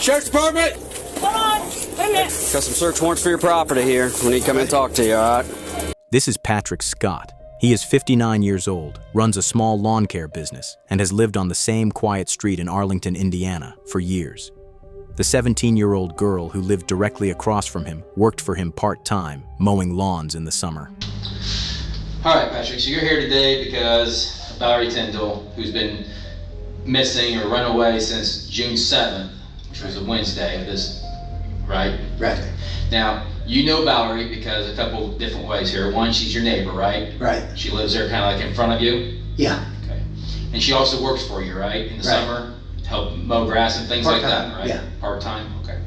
Sheriff's Department! Hold on. Wait a minute. Got some search warrants for your property here. We need to come in and talk to you, all right? This is Patrick Scott. He is 59 years old, runs a small lawn care business, and has lived on the same quiet street in Arlington, Indiana, for years. The 17-year-old girl who lived directly across from him worked for him part-time, mowing lawns in the summer. All right, Patrick, so you're here today because Valerie Tindall, who's been missing or run away since June 7th, which was a Wednesday of this, right? Right. Now, you know Valerie because a couple of different ways here. One, she's your neighbor, right? Right. She lives there kind of like in front of you? Yeah. Okay. And she also works for you, right? In the Right. summer, help mow grass and things like Part-time, that, right? yeah. Part-time, okay.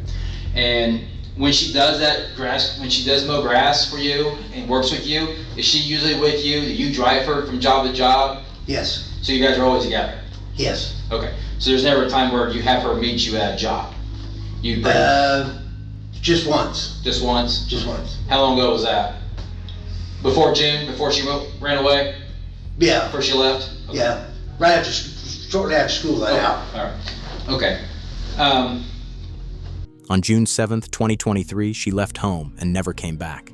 And when she does that grass, when she does mow grass for you and works with you, is she usually with you? Do you drive her from job to job? Yes. So you guys are always together? Yes. Okay. So there's never a time where you have her meet you at a job? You bring Just once. just once? Just once. How long ago was that? Before June? Before she ran away? Yeah. Before she left? Okay. Yeah. Right after, shortly after school let Okay. out. All right. Okay. On June 7th, 2023, she left home and never came back.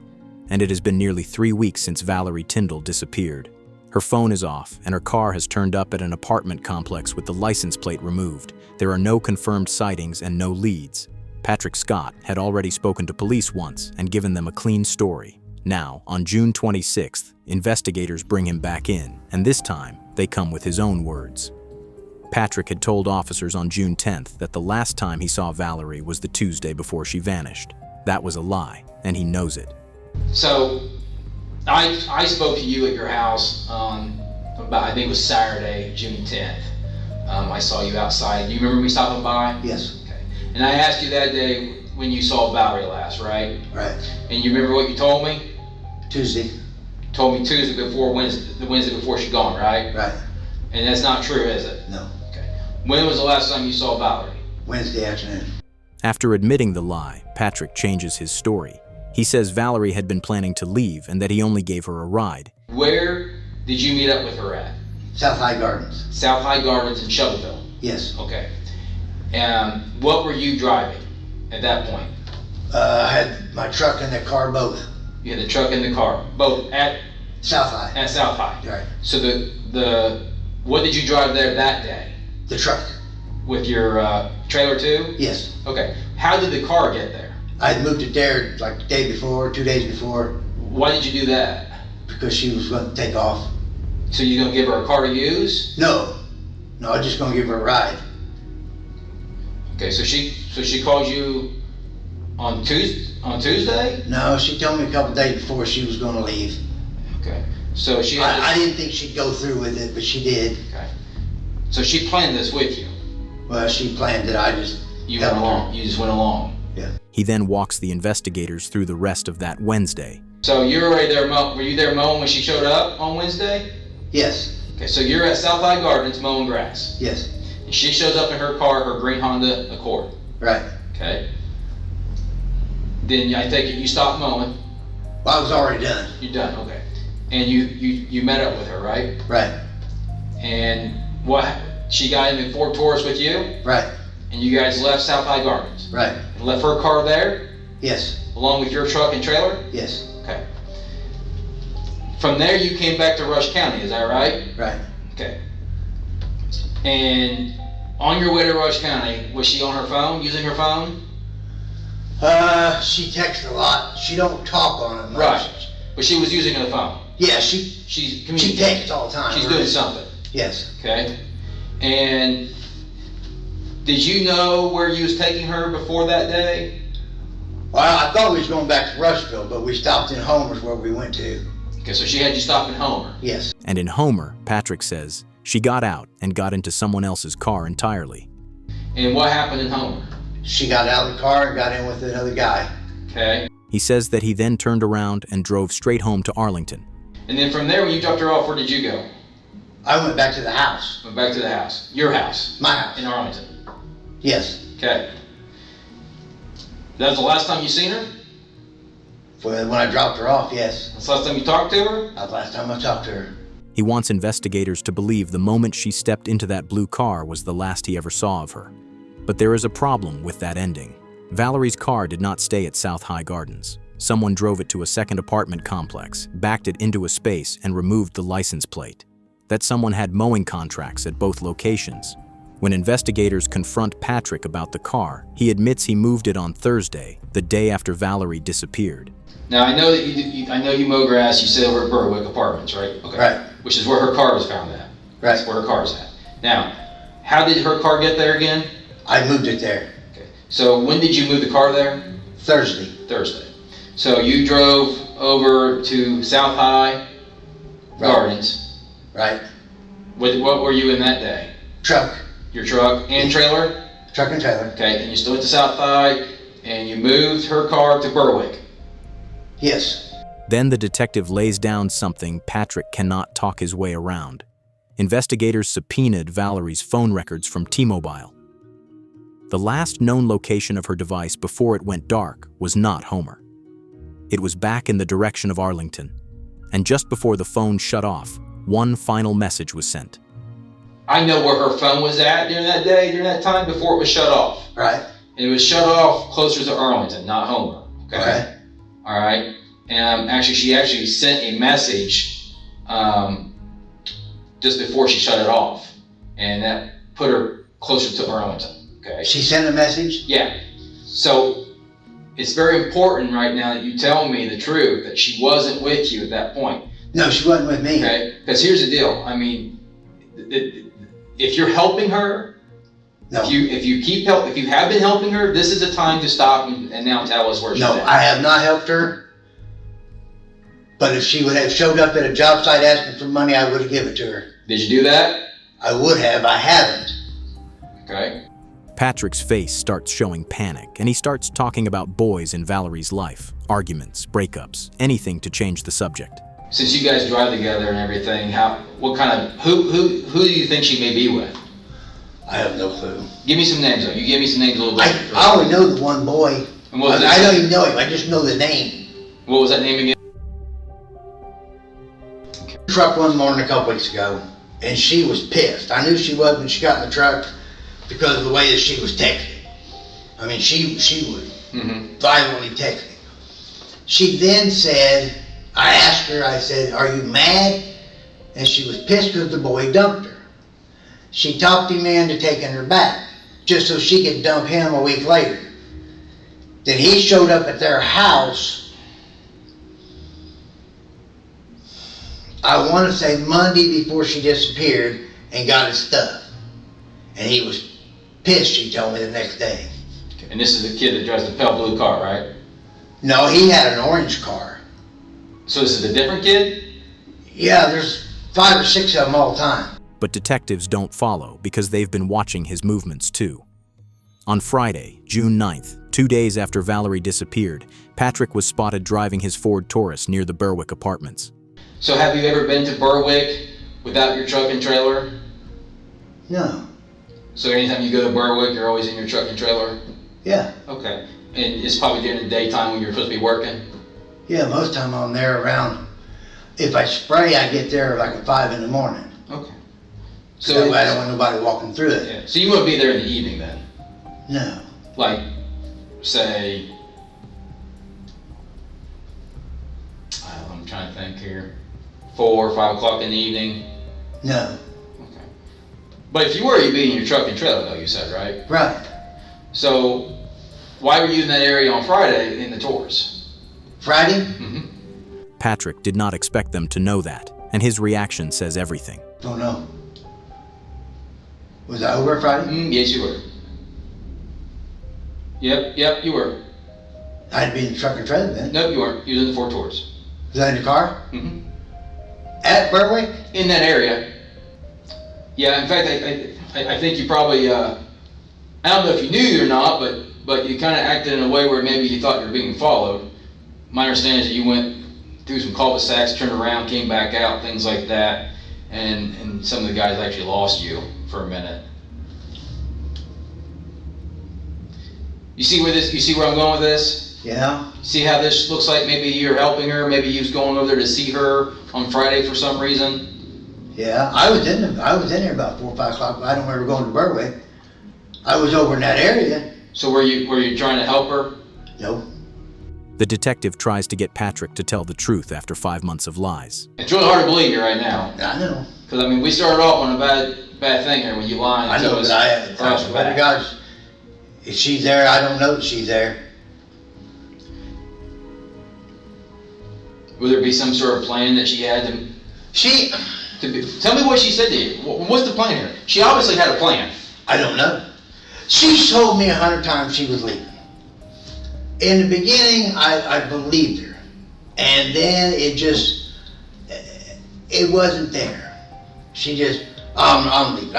And it has been nearly 3 weeks since Valerie Tindall disappeared. Her phone is off, and her car has turned up at an apartment complex with the license plate removed. There are no confirmed sightings and no leads. Patrick Scott had already spoken to police once and given them a clean story. Now, on June 26th, investigators bring him back in, and this time, they come with his own words. Patrick had told officers on June 10th that the last time he saw Valerie was the Tuesday before she vanished. That was a lie, and he knows it. So, I spoke to you at your house on about, I think it was Saturday, June 10th. I saw you outside. Do you remember me stopping by? Yes. Okay. And I asked you that day when you saw Valerie last, right? Right. And you remember what you told me? Tuesday. Told me Tuesday before Wednesday, the Wednesday before she gone, right? Right. And that's not true, is it? No. Okay. When was the last time you saw Valerie? Wednesday afternoon. After admitting the lie, Patrick changes his story. He says Valerie had been planning to leave and that he only gave her a ride. Where did you meet up with her at? South High Gardens. South High Gardens in Shelbyville. Yes. Okay. And what were you driving at that point? I had my truck and the car both. You had the truck and the car, both at South High. South High. Right. So the what did you drive there that day? The truck. With your trailer too? Yes. Okay. How did the car get there? I had moved it there like the day before, 2 days before, Why did you do that? because she was going to take off. So you gonna give her a car to use? No. No, I was just going to give her a ride. Okay. So she called you on Tuesday? No, she told me a couple days before she was going to leave. Okay. So she had I didn't think she'd go through with it, but she did. Okay. So she planned this with you. Well, she planned it. I just You helped went her. along. You just went along. He then walks the investigators through the rest of that Wednesday. So you were already there. Were you there mowing when she showed up on Wednesday? Yes. Okay. So you're at South High Gardens mowing grass. Yes. And she shows up in her car, her green Honda Accord. Right. Okay. Then I take it you stopped mowing. Well, I was already done. You're done. Okay. And you met up with her, right? Right. And what? She got in the Ford Taurus with you, Right. and you guys left South High Gardens. Right. And left her car there, Yes. along with your truck and trailer. Yes. Okay. From there, you came back to Rush County. Is that right? Right. Okay. And on your way to Rush County, was she on her phone, using her phone? She texts a lot. She don't talk on it much. Right. But she was using her phone. Yeah, She's she communicating. texts all the time. She's right? doing something. Yes. Okay. And did you know where you was taking her before that day? Well, I thought we was going back to Rushville, but we stopped in Homer's where we went to. Okay, so she had you stop in Homer. Yes. And in Homer, Patrick says, she got out and got into someone else's car entirely. And what happened in Homer? She got out of the car and got in with another guy. Okay. He says that he then turned around and drove straight home to Arlington. And then from there, when you dropped her off, where did you go? I went back to the house. Went back to the house. Your house. My house. In Arlington. Yes. Okay. That was the last time you seen her? When I dropped her off, yes. That's the last time you talked to her? That was the last time I talked to her. He wants investigators to believe the moment she stepped into that blue car was the last he ever saw of her. But there is a problem with that ending. Valerie's car did not stay at South High Gardens. Someone drove it to a second apartment complex, backed it into a space, and removed the license plate. That someone had mowing contracts at both locations. When investigators confront Patrick about the car, he admits he moved it on Thursday, the day after Valerie disappeared. Now I know that I know you mow grass. You sit over at Berwick Apartments, right? Okay. Right. Which is where her car was found at. Right. That's where her car is at. Now, how did her car get there again? I moved it there Okay. So when did you move the car there? Thursday. Thursday. So you drove over to South High Gardens. Right. What were you in that day? Truck. Your truck and trailer? Truck and trailer. Okay, and you still went to South High and you moved her car to Berwick. Yes. Then the detective lays down something Patrick cannot talk his way around. Investigators subpoenaed Valerie's phone records from T-Mobile. The last known location of her device before it went dark was not Homer. It was back in the direction of Arlington. And just before the phone shut off, one final message was sent. I know where her phone was at during that day, during that time, before it was shut off. Right. And it was shut off closer to Arlington, not Homer. Okay. Right. All right. And she actually sent a message just before she shut it off, and that put her closer to Arlington. Okay. She sent a message? Yeah. So it's very important right now that you tell me the truth, that she wasn't with you at that point. No, she wasn't with me. Okay. Because here's the deal. I mean, if you're helping her, No. if you have been helping her, this is the time to stop and now tell us where she's No, at. I have not helped her. But if she would have showed up at a job site asking for money, I would have given it to her. Did you do that? I would have. I haven't. Okay. Patrick's face starts showing panic, and he starts talking about boys in Valerie's life, arguments, breakups, anything to change the subject. Since you guys drive together and everything, who do you think she may be with? I have no clue. Give me some names though. You give me some names a little bit. I only know the one boy. And what was I his don't name? even know him. I just know the name. What was that name again? Truck one morning a couple weeks ago, and she was pissed. I knew she was when she got in the truck because of the way that she was texting. I mean, she would violently text me. She then said, I asked her, I said, are you mad? And she was pissed because the boy dumped her. She talked him into taking her back, just so she could dump him a week later. Then he showed up at their house, I want to say Monday before she disappeared, and got his stuff. And he was pissed, she told me, the next day. And this is the kid that drives the pale blue car, right? No, he had an orange car. So this is a different kid? Yeah, there's 5 or 6 of them all the time. But detectives don't follow because they've been watching his movements too. On Friday, June 9th, 2 days after Valerie disappeared, Patrick was spotted driving his Ford Taurus near the Berwick Apartments. So have you ever been to Berwick without your truck and trailer? No. So anytime you go to Berwick, you're always in your truck and trailer? Yeah. Okay. And it's probably during the daytime when you're supposed to be working? Yeah, most time I'm there around, if I spray, I get there like at 5 in the morning. Okay. So that way I don't want nobody walking through it. Yeah. So you wouldn't be there in the evening then? No. Like, say, I'm trying to think here, 4 or 5 o'clock in the evening? No. Okay. But if you were, you'd be in your truck and trailer though, you said, right? Right. So, why were you in that area on Friday in the Taurus? Friday? Patrick did not expect them to know that, and his reaction says everything. Don't know. Was I over Friday? Yes, you were. Yep, you were. I'd be in the truck and trailer then. Nope, you weren't. You was in the Ford Taurus. Was I in the car? Mm-hmm. At Berwick? In that area. Yeah, in fact, I think you probably, I don't know if you knew or not, but you kind of acted in a way where maybe you thought you were being followed. My understanding is that you went through some cul-de-sacs, turned around, came back out, things like that, and some of the guys actually lost you for a minute. You see where I'm going with this? Yeah. See how this looks like maybe you're helping her, maybe you was going over there to see her on Friday for some reason? Yeah. I was in there about 4 or 5 o'clock, but I don't remember going to Berwick. I was over in that area. So were you trying to help her? No. The detective tries to get Patrick to tell the truth after 5 months of lies. It's really hard to believe you right now. I know. Because, I mean, we started off on a bad thing here when you lied I to know, us. but I swear to God, if she's there, I don't know that she's there. Would there be some sort of plan that she had to tell me what she said to you? What's the plan here? She obviously had a plan. I don't know. She told me 100 times she was leaving. In the beginning, I believed her. And then it wasn't there. She just, I'm leaving.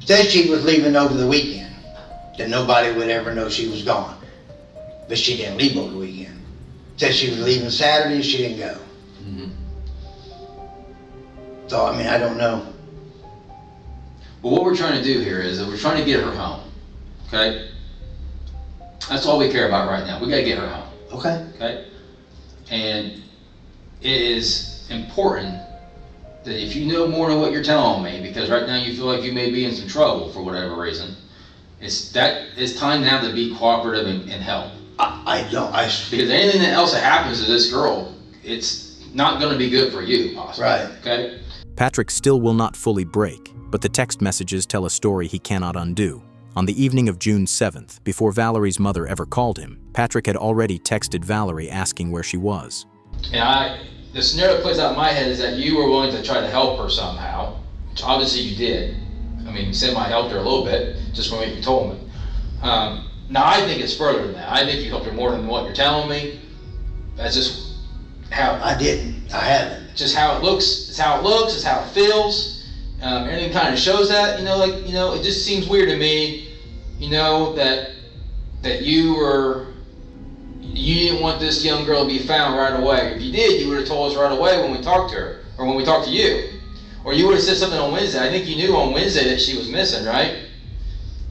Said she was leaving over the weekend. That nobody would ever know she was gone. But she didn't leave over the weekend. Said she was leaving Saturday, she didn't go. Mm-hmm. So, I mean, I don't know. Well, what we're trying to do here is that we're trying to get her home. Okay? That's all we care about right now. We got to get her home. Okay. Okay? And it is important that if you know more than what you're telling me, because right now you feel like you may be in some trouble for whatever reason, it's time now to be cooperative and help. Because anything else that happens to this girl, it's not going to be good for you, possibly. Right. Okay? Patrick still will not fully break, but the text messages tell a story he cannot undo. On the evening of June 7th, before Valerie's mother ever called him, Patrick had already texted Valerie asking where she was. And the scenario that plays out in my head is that you were willing to try to help her somehow, which obviously you did. I mean, semi helped her a little bit, just from what you told me. Now, I think it's further than that. I think you helped her more than what you're telling me. That's just how... I didn't. I haven't. Just how it looks. It's how it looks. It's how it feels. Everything kind of shows that. It just seems weird to me, that you didn't want this young girl to be found right away. If you did, you would have told us right away when we talked to her, or when we talked to you. Or you would have said something on Wednesday. I think you knew on Wednesday that she was missing, right?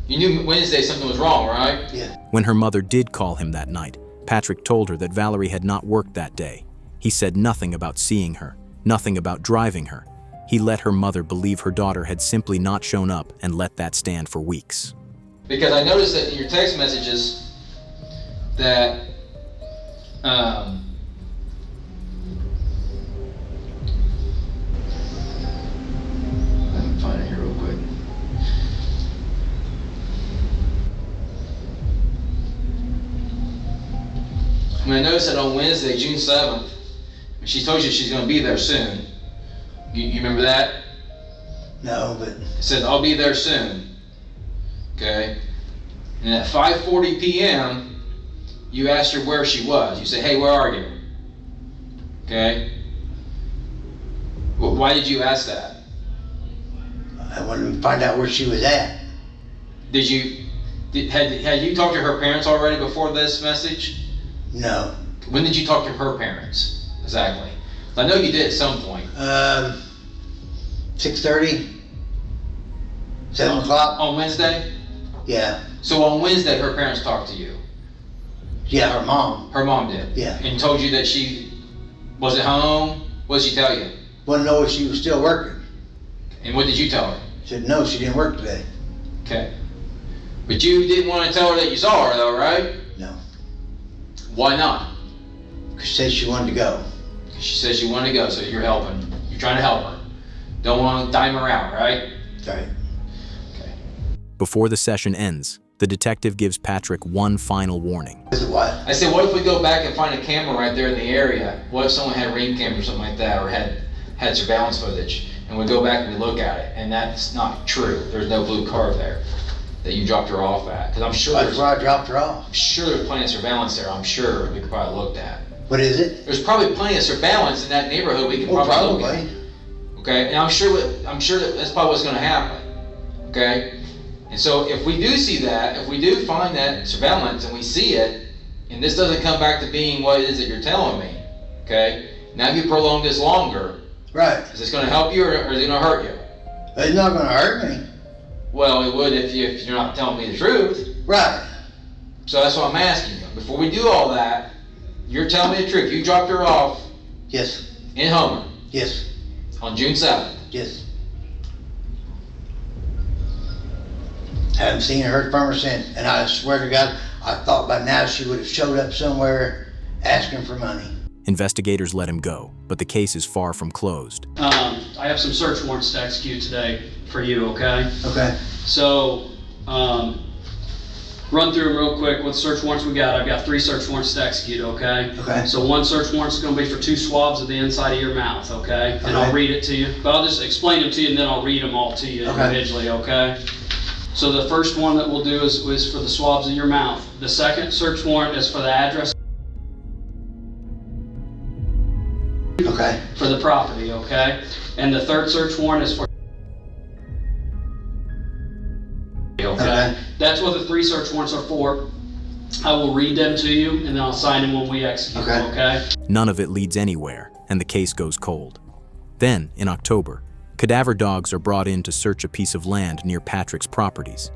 You knew Wednesday something was wrong, right? Yeah. When her mother did call him that night, Patrick told her that Valerie had not worked that day. He said nothing about seeing her, nothing about driving her. He let her mother believe her daughter had simply not shown up and let that stand for weeks. Because I noticed that in your text messages that let me find it here real quick. I mean, I noticed that on Wednesday, June 7th, she told you she's going to be there soon. You remember that? No, but... It said, I'll be there soon. Okay? And at 5:40 p.m., you asked her where she was. You said, hey, where are you? Okay? Well, why did you ask that? I wanted to find out where she was at. Had you talked to her parents already before this message? No. When did you talk to her parents? Exactly. I know you did at some point. 6:30? 7 o'clock? On Wednesday? Yeah. So on Wednesday, her parents talked to you? Yeah, her mom. Her mom did? Yeah. And told you that she was at home? What did she tell you? Wanted to know if she was still working. And what did you tell her? Said no, she didn't work today. Okay. But you didn't want to tell her that you saw her though, right? No. Why not? She said she wanted to go. She said she wanted to go, so you're helping. You're trying to help her. Don't want to dime her out, right? Right. Okay. Before the session ends, the detective gives Patrick one final warning. Is it what? I said, what if we go back and find a camera right there in the area? What if someone had ring camera or something like that, or had surveillance footage, and we go back and we look at it, and that's not true. There's no blue car there that you dropped her off at. Because I'm sure That's where I dropped her off. there's plenty of surveillance there. I'm sure we could probably look at. What is it? There's probably plenty of surveillance in that neighborhood we can probably look at. Okay, and I'm sure that that's probably what's going to happen. Okay, and so if we do see that, if we do find that surveillance and we see it, and this doesn't come back to being what it is that you're telling me, okay, now you prolong this longer. Right. Is this going to help you or is it going to hurt you? It's not going to hurt me. Well, it would if you're not telling me the truth. Right. So that's what I'm asking you. Before we do all that, you're telling me the truth. You dropped her off Yes. in Homer Yes. on June 7th. Yes. Haven't seen or heard from her since. And I swear to God, I thought by now she would have showed up somewhere asking for money. Investigators let him go, but the case is far from closed. I have some search warrants to execute today for you, okay? Okay. So, run through them real quick. What search warrants we got? I've got 3 search warrants to execute, okay? Okay. So one search warrant's gonna be for 2 swabs of the inside of your mouth, okay? And I'll Okay. read it to you, but I'll just explain them to you and then I'll read them all to you Okay. individually, okay? So the first one that we'll do is for the swabs of your mouth. The second search warrant is for the address Okay. for the property, okay? And the third search warrant is for Okay. That's what the 3 search warrants are for. I will read them to you and then I'll sign them when we execute them, okay? None of it leads anywhere, and the case goes cold. Then, in October, cadaver dogs are brought in to search a piece of land near Patrick's properties,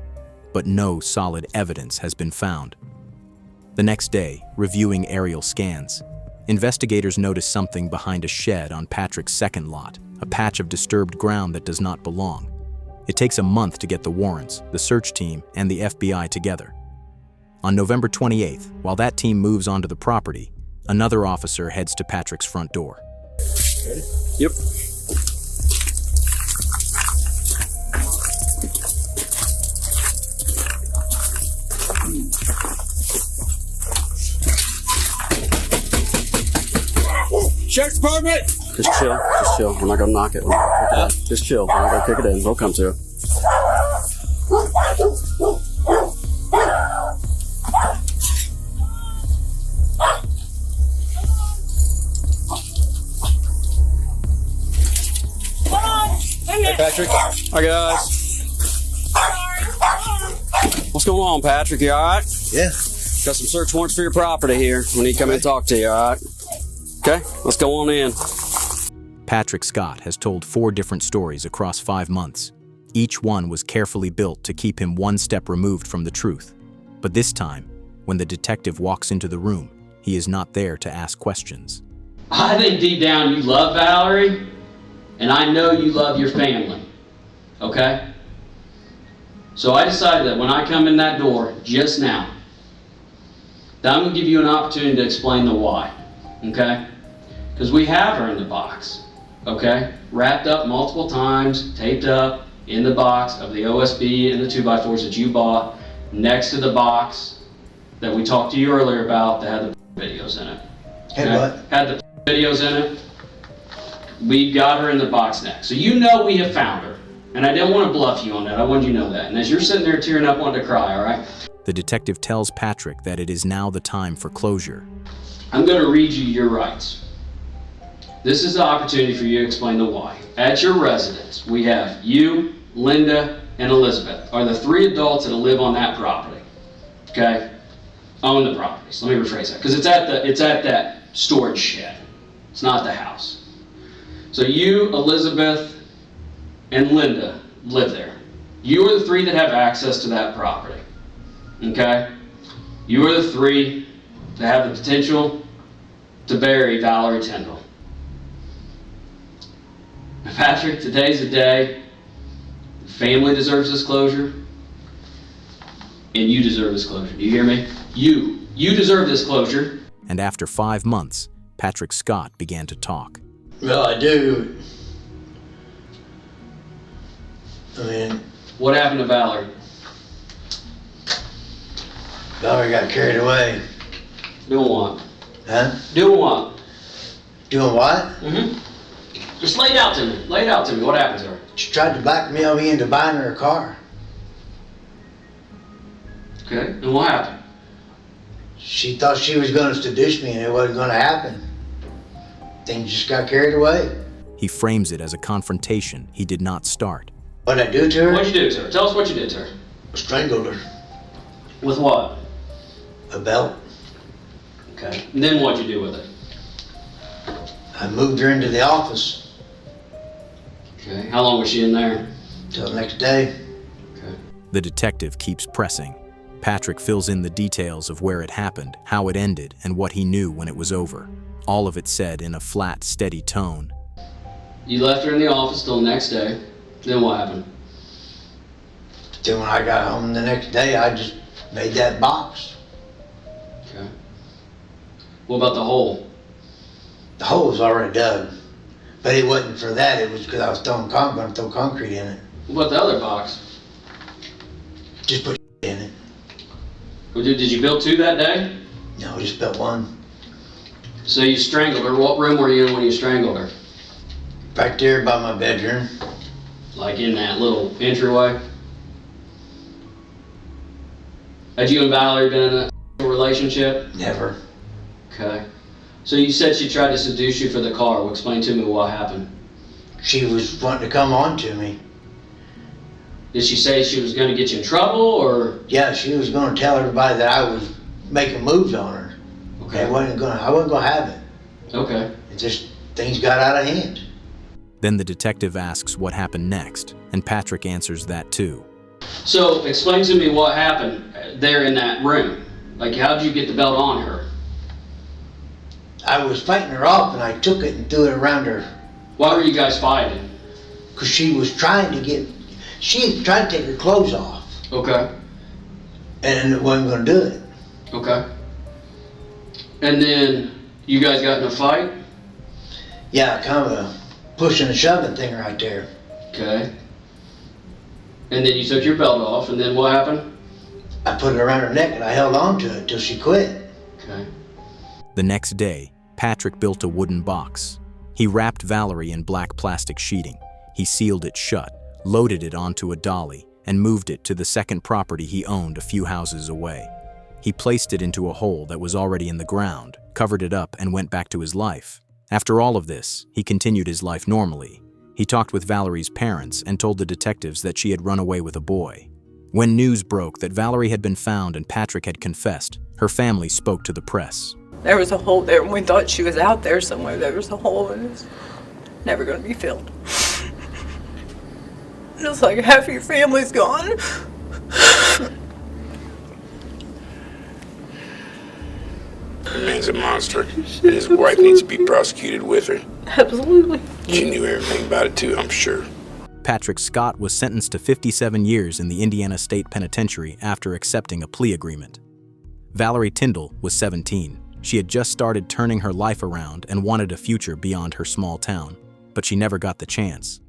but no solid evidence has been found. The next day, reviewing aerial scans, investigators notice something behind a shed on Patrick's second lot, a patch of disturbed ground that does not belong. It takes a month to get the warrants, the search team, and the FBI together. On November 28th, while that team moves onto the property, another officer heads to Patrick's front door. Yep. Sheriff's Department! Just chill, just chill. We're not gonna knock it. Just chill. We're not gonna kick it in. They'll come to it. Hey, Patrick. Hi, guys. What's going on, Patrick? You all right? Yeah. Got some search warrants for your property here. We need to come in and talk to you, all right? Okay, let's go on in. Patrick Scott has told 4 different stories across 5 months. Each one was carefully built to keep him one step removed from the truth. But this time, when the detective walks into the room, he is not there to ask questions. I think deep down you love Valerie, and I know you love your family, okay? So I decided that when I come in that door just now, that I'm gonna give you an opportunity to explain the why, okay? Because we have her in the box, okay? Wrapped up multiple times, taped up in the box of the OSB and the 2x4s that you bought, next to the box that we talked to you earlier about that had the videos in it. Had what? Had the videos in it. We got her in the box next. So you know we have found her. And I didn't want to bluff you on that. I wanted you to know that. And as you're sitting there tearing up, wanting to cry, all right? The detective tells Patrick that it is now the time for closure. I'm going to read you your rights. This is the opportunity for you to explain the why. At your residence, we have you, Linda, and Elizabeth are the 3 adults that live on that property. Okay? Own the properties. Let me rephrase that. Because it's at that storage shed. It's not the house. So you, Elizabeth, and Linda live there. You are the 3 that have access to that property. Okay? You are the 3 that have the potential to bury Valerie Tindall. Patrick, today's the day. The family deserves this closure. And you deserve this closure. Do you hear me? You deserve this closure. And after 5 months, Patrick Scott began to talk. Well, I do. I mean, What happened to Valerie? Valerie got carried away. Doing what? Huh? Doing what? Doing what? Mm-hmm. Just lay it out to me. Lay it out to me. What happened to her? She tried to blackmail me into buying her a car. Okay. And what happened? She thought she was going to seduce me and it wasn't going to happen. Things just got carried away. He frames it as a confrontation he did not start. What'd I do to her? What'd you do to her? Tell us what you did to her. Strangled her. With what? A belt. Okay. And then what'd you do with it? I moved her into the office Okay. How long was she in there? till the next day. Okay. The detective keeps pressing. Patrick fills in the details of where it happened, how it ended, and what he knew when it was over. All of it said in a flat, steady tone. You left her in the office till the next day. Then what happened? Then when I got home the next day, I just made that box. Okay. What about the hole? The hole was already dug. But it wasn't for that, it was because I was going to throw concrete in it. What about the other box? Just put in it. Well, did you build 2 that day? No, just built one. So you strangled her. What room were you in when you strangled her? Back there by my bedroom. Like in that little entryway? Had you and Valerie been in a relationship? Never. Okay. So you said she tried to seduce you for the car. Well, explain to me what happened. She was wanting to come on to me. Did she say she was going to get you in trouble, or? Yeah, she was going to tell everybody that I was making moves on her. Okay. I wasn't going to have it. Okay. It just, things got out of hand. Then the detective asks what happened next, and Patrick answers that too. So explain to me what happened there in that room. Like, how did you get the belt on her? I was fighting her off and I took it and threw it around her. Why were you guys fighting? Because she was trying to take her clothes off. Okay. And it wasn't going to do it. Okay. And then you guys got in a fight? Yeah, kind of a pushing and shoving thing right there. Okay. And then you took your belt off, and then what happened? I put it around her neck and I held on to it till she quit. Okay. The next day, Patrick built a wooden box. He wrapped Valerie in black plastic sheeting. He sealed it shut, loaded it onto a dolly, and moved it to the second property he owned a few houses away. He placed it into a hole that was already in the ground, covered it up, and went back to his life. After all of this, he continued his life normally. He talked with Valerie's parents and told the detectives that she had run away with a boy. When news broke that Valerie had been found and Patrick had confessed, her family spoke to the press. There was a hole there, and we thought she was out there somewhere. There was a hole, and it's never going to be filled. It's like half your family's gone. The man's a monster, and his wife needs to be prosecuted with her. Absolutely. She knew everything about it too, I'm sure. Patrick Scott was sentenced to 57 years in the Indiana State Penitentiary after accepting a plea agreement. Valerie Tindall was 17. She had just started turning her life around and wanted a future beyond her small town, but she never got the chance.